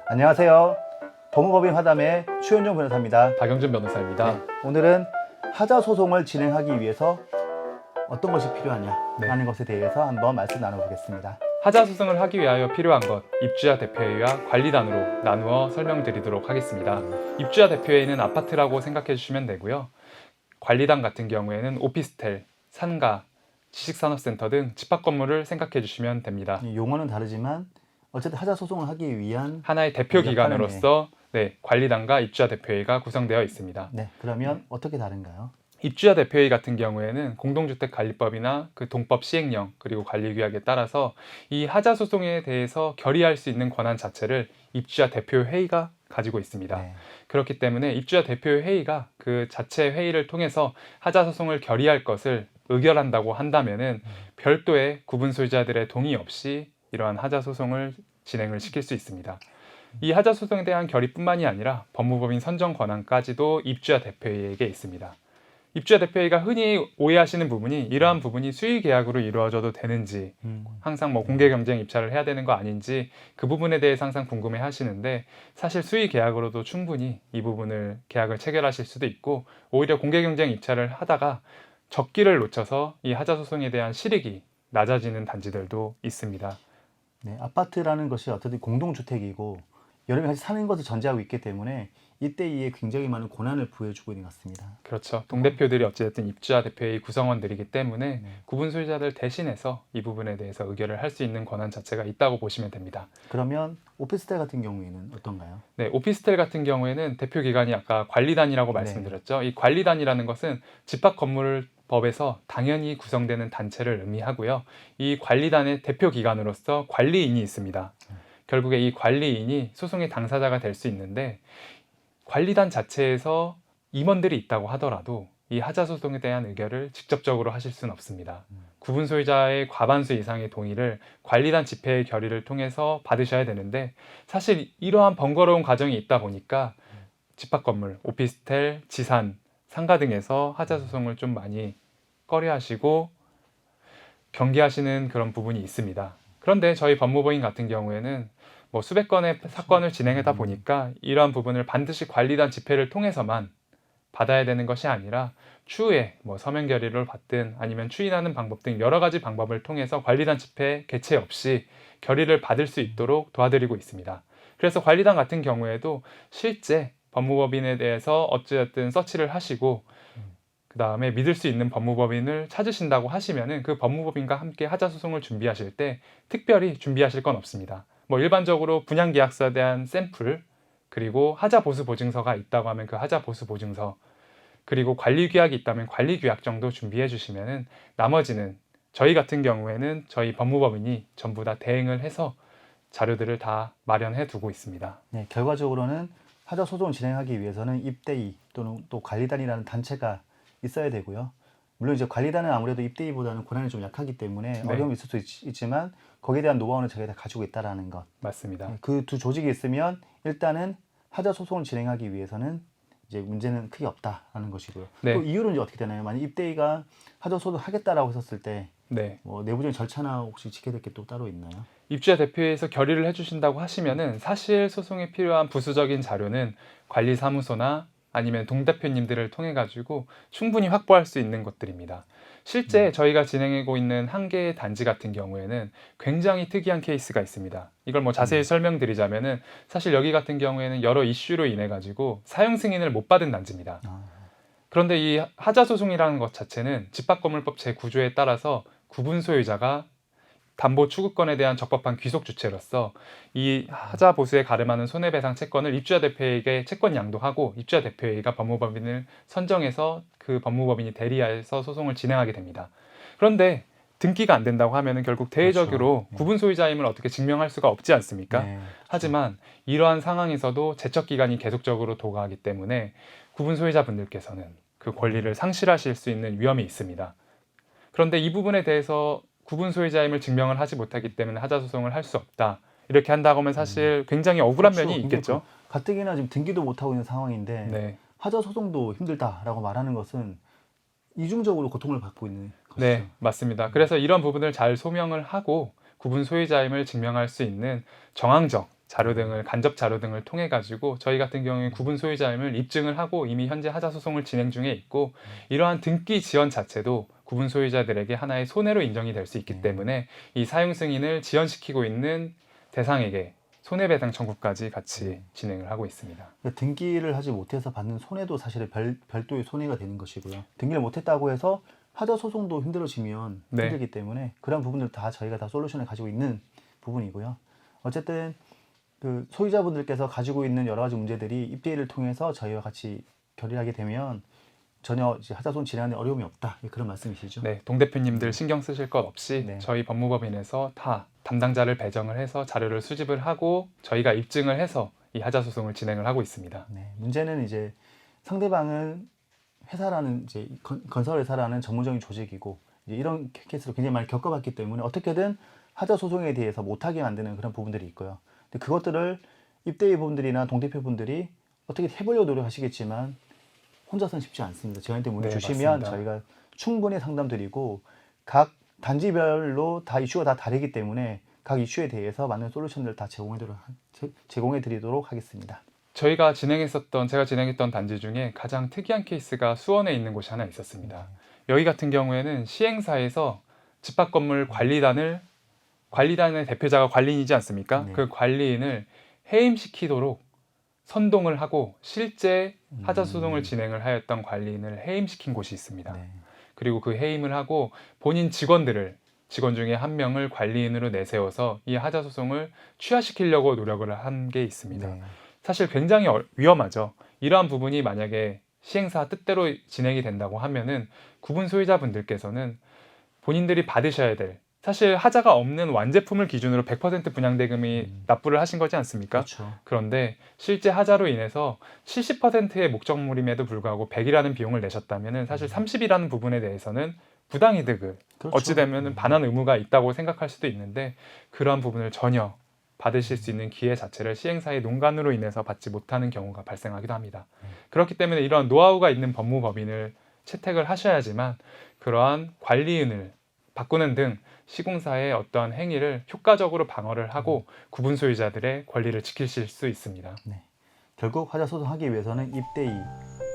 안녕하세요. 법무법인 화담의 추현종 변호사입니다. 박영준 변호사입니다. 네, 오늘은 하자 소송을 진행하기 위해서 어떤 것이 필요하냐라는 것에 대해서 한번 말씀 나눠보겠습니다. 하자 소송을 하기 위하여 필요한 것, 입주자 대표회의와 관리단으로 나누어 설명드리도록 하겠습니다. 입주자 대표회의는 아파트라고 생각해 주시면 되고요. 관리단 같은 경우에는 오피스텔, 상가, 지식산업센터 등 집합 건물을 생각해 주시면 됩니다. 용어는 다르지만 어쨌든 하자 소송을 하기 위한 하나의 대표 기관으로서 관리단과 입주자 대표회의가 구성되어 있습니다. 네, 그러면 어떻게 다른가요? 입주자 대표회의 같은 경우에는 공동주택관리법이나 그 동법 시행령 그리고 관리규약에 따라서 이 하자 소송에 대해서 결의할 수 있는 권한 자체를 입주자 대표회의가 가지고 있습니다. 네. 그렇기 때문에 입주자 대표회의가 그 자체 회의를 통해서 하자 소송을 결의할 것을 의결한다고 한다면은 별도의 구분 소유자들의 동의 없이 이러한 하자 소송을 진행을 시킬 수 있습니다. 이 하자 소송에 대한 결의뿐만이 아니라 법무법인 선정 권한까지도 입주자 대표회의에게 있습니다. 입주자 대표회의가 흔히 오해하시는 부분이 이러한 부분이 수의 계약으로 이루어져도 되는지, 항상 공개 경쟁 입찰을 해야 되는 거 아닌지 그 부분에 대해서 항상 궁금해 하시는데, 사실 수의 계약으로도 충분히 이 부분을 계약을 체결하실 수도 있고, 오히려 공개 경쟁 입찰을 하다가 적기를 놓쳐서 이 하자 소송에 대한 실익이 낮아지는 단지들도 있습니다. 네, 아파트라는 것이 어쨌든 공동주택이고 여러 명이 같이 사는 것을 전제하고 있기 때문에 이때 이에 굉장히 많은 권한을 부여해주고 있는 것 같습니다. 그렇죠. 동대표들이 어찌됐든 입주자 대표회의 구성원들이기 때문에 구분 소유자들 대신해서 이 부분에 대해서 의결을 할 수 있는 권한 자체가 있다고 보시면 됩니다. 그러면 오피스텔 같은 경우에는 어떤가요? 네, 오피스텔 같은 경우에는 대표 기관이 아까 관리단이라고 말씀드렸죠. 이 관리단이라는 것은 집합 건물 법에서 당연히 구성되는 단체를 의미하고요. 이 관리단의 대표 기관으로서 관리인이 있습니다. 결국에 이 관리인이 소송의 당사자가 될 수 있는데, 관리단 자체에서 임원들이 있다고 하더라도 이 하자 소송에 대한 의결을 직접적으로 하실 수는 없습니다. 구분 소유자의 과반수 이상의 동의를 관리단 집회의 결의를 통해서 받으셔야 되는데, 사실 이러한 번거로운 과정이 있다 보니까 집합 건물, 오피스텔, 지산, 상가 등에서 하자 소송을 좀 많이 꺼려하시고 경계하시는 그런 부분이 있습니다. 그런데 저희 법무법인 같은 경우에는 수백 건의 사건을 진행하다 보니까 이러한 부분을 반드시 관리단 집회를 통해서만 받아야 되는 것이 아니라 추후에 서면 결의를 받든 아니면 추인하는 방법 등 여러 가지 방법을 통해서 관리단 집회 개최 없이 결의를 받을 수 있도록 도와드리고 있습니다. 그래서 관리단 같은 경우에도 실제 법무법인에 대해서 어찌됐든 서치를 하시고 그 다음에 믿을 수 있는 법무법인을 찾으신다고 하시면은 그 법무법인과 함께 하자 소송을 준비하실 때 특별히 준비하실 건 없습니다. 일반적으로 분양계약서에 대한 샘플, 그리고 하자 보수 보증서가 있다고 하면 그 하자 보수 보증서, 그리고 관리규약이 있다면 관리규약 정도 준비해 주시면은 나머지는 저희 같은 경우에는 저희 법무법인이 전부 다 대행을 해서 자료들을 다 마련해 두고 있습니다. 네, 결과적으로는 하자 소송을 진행하기 위해서는 입대위 또는 또 관리단이라는 단체가 있어야 되고요. 물론 이제 관리단은 아무래도 입대위보다는 권한이 좀 약하기 때문에 어려움이 있을 수 있지만 거기에 대한 노하우는 저희가 다 가지고 있다라는 것. 맞습니다. 그 두 조직이 있으면 일단은 하자 소송을 진행하기 위해서는 이제 문제는 크게 없다라는 것이고요. 네. 또 이유는 이제 어떻게 되나요? 만약 입대위가 하자 소송 하겠다라고 했었을 때 네. 내부적인 절차나 혹시 지켜야 될 게 또 따로 있나요? 입주자 대표회에서 결의를 해주신다고 하시면은 사실 소송에 필요한 부수적인 자료는 관리사무소나 아니면 동대표님들을 통해 가지고 충분히 확보할 수 있는 것들입니다. 실제 저희가 진행하고 있는 한 개의 단지 같은 경우에는 굉장히 특이한 케이스가 있습니다. 이걸 자세히 설명드리자면은 사실 여기 같은 경우에는 여러 이슈로 인해 가지고 사용 승인을 못 받은 단지입니다. 그런데 이 하자 소송이라는 것 자체는 집합건물법 제9조에 따라서 구분 소유자가 담보 추구권에 대한 적법한 귀속 주체로서 이 하자 보수에 가름하는 손해배상 채권을 입주자 대표에게 채권 양도하고 입주자 대표회의가 법무법인을 선정해서 그 법무법인이 대리해서 소송을 진행하게 됩니다. 그런데 등기가 안 된다고 하면은 결국 대외적으로 구분 소유자임을 어떻게 증명할 수가 없지 않습니까? 네, 그렇죠. 하지만 이러한 상황에서도 제척 기간이 계속적으로 도가하기 때문에 구분 소유자분들께서는 그 권리를 상실하실 수 있는 위험이 있습니다. 그런데 이 부분에 대해서 구분 소유자임을 증명을 하지 못하기 때문에 하자 소송을 할 수 없다. 이렇게 한다고 하면 사실 굉장히 억울한 면이 있겠죠. 가뜩이나 지금 등기도 못 하고 있는 상황인데 네. 하자 소송도 힘들다라고 말하는 것은 이중적으로 고통을 받고 있는 것이죠. 네, 맞습니다. 그래서 이런 부분을 잘 소명을 하고 구분 소유자임을 증명할 수 있는 정황적 자료 등을 간접 자료 등을 통해 가지고 저희 같은 경우에 구분 소유자임을 입증을 하고 이미 현재 하자 소송을 진행 중에 있고 이러한 등기 지연 자체도 구분 소유자들에게 하나의 손해로 인정이 될 수 있기 때문에 이 사용 승인을 지연시키고 있는 대상에게 손해배상 청구까지 같이 진행을 하고 있습니다. 그러니까 등기를 하지 못해서 받는 손해도 사실은 별도의 손해가 되는 것이고요. 등기를 못했다고 해서 하자 소송도 힘들어지면 네. 힘들기 때문에 그런 부분들 다 저희가 다 솔루션을 가지고 있는 부분이고요. 어쨌든 그 소유자분들께서 가지고 있는 여러 가지 문제들이 입대를 통해서 저희와 같이 결의하게 되면 전혀 이제 하자 소송 진행하는 데 어려움이 없다, 그런 말씀이시죠? 네, 동 대표님들 신경 쓰실 것 없이 네. 저희 법무법인에서 다 담당자를 배정을 해서 자료를 수집을 하고 저희가 입증을 해서 이 하자 소송을 진행을 하고 있습니다. 네, 문제는 이제 상대방은 회사라는 이제 건설 회사라는 전문적인 조직이고 이제 이런 케이스를 굉장히 많이 겪어봤기 때문에 어떻게든 하자 소송에 대해서 못하게 만드는 그런 부분들이 있고요. 근데 그것들을 입대위분들이나 동대표분들이 어떻게 해보려고 노력하시겠지만 혼자서는 쉽지 않습니다. 저희한테 문의 네, 주시면 맞습니다. 저희가 충분히 상담드리고 각 단지별로 다 이슈가 다 다르기 때문에 각 이슈에 대해서 많은 솔루션을 다 제공해 드리도록 하겠습니다. 제가 진행했던 단지 중에 가장 특이한 케이스가 수원에 있는 곳이 하나 있었습니다. 여기 같은 경우에는 시행사에서 집합 건물 관리단의 대표자가 관리인이지 않습니까? 네. 그 관리인을 해임시키도록 선동을 하고 실제 하자 소송을 진행을 하였던 관리인을 해임시킨 곳이 있습니다. 네. 그리고 그 해임을 하고 본인 직원 중에 한 명을 관리인으로 내세워서 이 하자 소송을 취하시키려고 노력을 한 게 있습니다. 네. 사실 굉장히 위험하죠. 이러한 부분이 만약에 시행사 뜻대로 진행이 된다고 하면은 구분 소유자분들께서는 본인들이 받으셔야 될, 사실 하자가 없는 완제품을 기준으로 100% 분양대금이 납부를 하신 거지 않습니까? 그렇죠. 그런데 실제 하자로 인해서 70%의 목적물임에도 불구하고 100이라는 비용을 내셨다면은 사실 30이라는 부분에 대해서는 부당이득을 그렇죠. 어찌 되면은 반환 의무가 있다고 생각할 수도 있는데 그러한 부분을 전혀 받으실 수 있는 기회 자체를 시행사의 농간으로 인해서 받지 못하는 경우가 발생하기도 합니다. 그렇기 때문에 이런 노하우가 있는 법무법인을 채택을 하셔야지만 그러한 관리인을 바꾸는 등 시공사의 어떠한 행위를 효과적으로 방어를 하고 구분 소유자들의 권리를 지키실 수 있습니다. 네. 결국 하자 소송하기 위해서는 입대위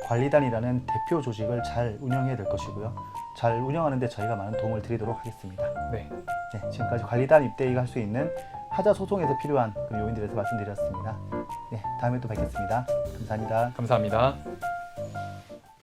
관리단이라는 대표 조직을 잘 운영해야 될 것이고요. 잘 운영하는 데 저희가 많은 도움을 드리도록 하겠습니다. 네. 네, 지금까지 관리단 입대위가 할 수 있는 하자 소송에서 필요한 그 요인들에 대해서 말씀드렸습니다. 네, 다음에 또 뵙겠습니다. 감사합니다. 감사합니다.